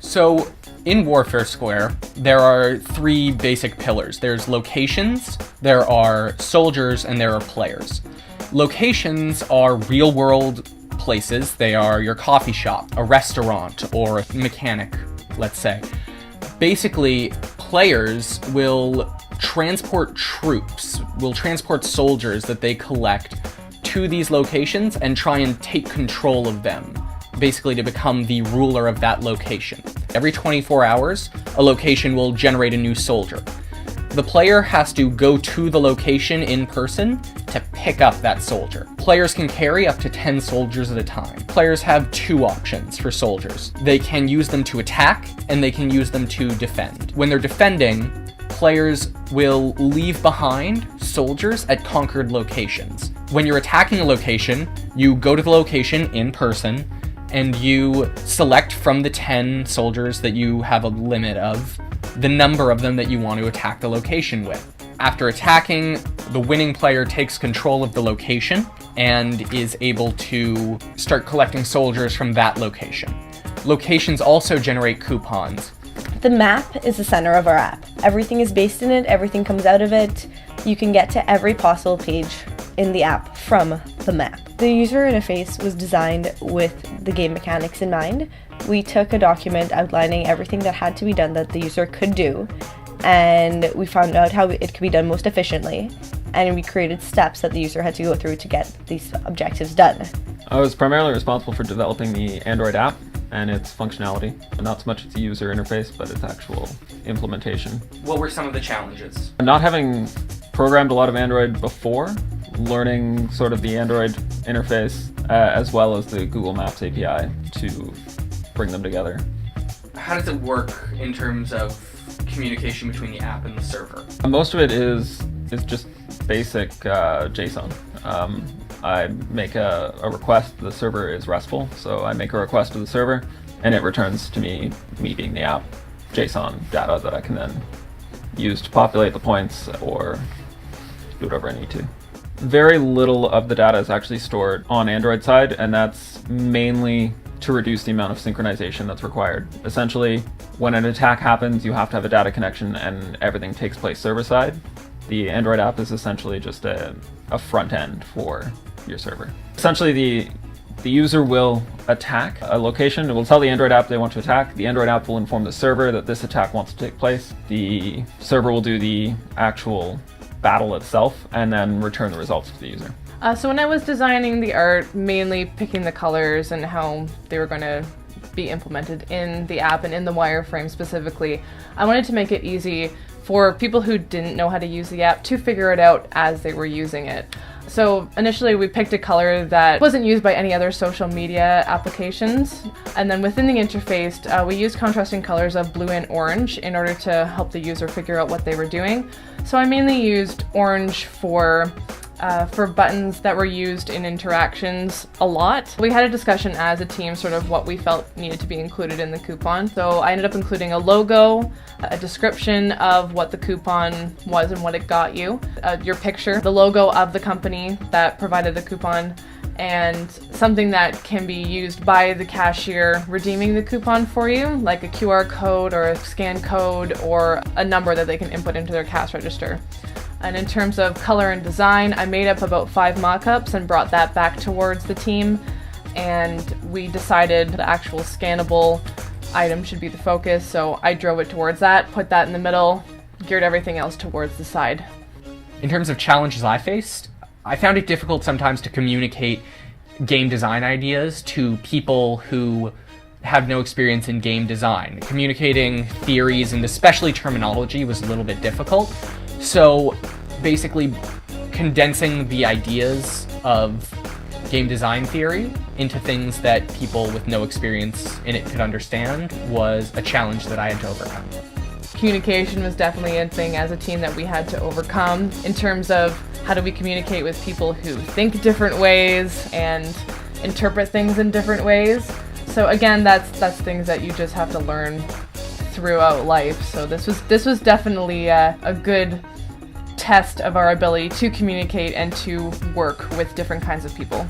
So, in Warfare Square, there are three basic pillars. There's locations, there are soldiers, and there are players. Locations are real-world places. They are your coffee shop, a restaurant, or a mechanic, let's say. Basically, players will transport troops, will transport soldiers that they collect to these locations and try and take control of them, basically to become the ruler of that location. Every 24 hours, a location will generate a new soldier. The player has to go to the location in person to pick up that soldier. Players can carry up to 10 soldiers at a time. Players have two options for soldiers. They can use them to attack, and they can use them to defend. When they're defending, players will leave behind soldiers at conquered locations. When you're attacking a location, you go to the location in person, and you select from the 10 soldiers that you have a limit of the number of them that you want to attack the location with. After attacking, the winning player takes control of the location and is able to start collecting soldiers from that location. Locations also generate coupons. The map is the center of our app. Everything is based in it, everything comes out of it. You can get to every possible page in the app from the map. The user interface was designed with the game mechanics in mind. We took a document outlining everything that had to be done that the user could do, and we found out how it could be done most efficiently, and we created steps that the user had to go through to get these objectives done. I was primarily responsible for developing the Android app and its functionality. Not so much its user interface, but its actual implementation. What were some of the challenges? Not having programmed a lot of Android before, learning sort of the Android interface, as well as the Google Maps API to bring them together. How does it work in terms of communication between the app and the server? Most of it is just basic JSON. I make a request. The server is RESTful, so I make a request to the server, and it returns to me being the app, JSON data that I can then use to populate the points or do whatever I need to. Very little of the data is actually stored on Android side, and that's mainly to reduce the amount of synchronization that's required. Essentially, when an attack happens, you have to have a data connection and everything takes place server side. The Android app is essentially just a front end for your server. Essentially, the user will attack a location. It will tell the Android app they want to attack. The Android app will inform the server that this attack wants to take place. The server will do the actual battle itself and then return the results to the user. So when I was designing the art, mainly picking the colors and how they were going to be implemented in the app and in the wireframe specifically, I wanted to make it easy for people who didn't know how to use the app to figure it out as they were using it. So initially we picked a color that wasn't used by any other social media applications, and then within the interface we used contrasting colors of blue and orange in order to help the user figure out what they were doing. So I mainly used orange for buttons that were used in interactions a lot. We had a discussion as a team sort of what we felt needed to be included in the coupon. So I ended up including a logo, a description of what the coupon was and what it got you, your picture, the logo of the company that provided the coupon, and something that can be used by the cashier redeeming the coupon for you, like a QR code or a scan code or a number that they can input into their cash register. And in terms of color and design, I made up about 5 mock-ups and brought that back towards the team, and we decided the actual scannable item should be the focus, so I drove it towards that, put that in the middle, geared everything else towards the side. In terms of challenges I faced, I found it difficult sometimes to communicate game design ideas to people who have no experience in game design. Communicating theories and especially terminology was a little bit difficult. So basically condensing the ideas of game design theory into things that people with no experience in it could understand was a challenge that I had to overcome. Communication was definitely a thing as a team that we had to overcome in terms of how do we communicate with people who think different ways and interpret things in different ways. So again, that's things that you just have to learn throughout life. So this was definitely a good test of our ability to communicate and to work with different kinds of people.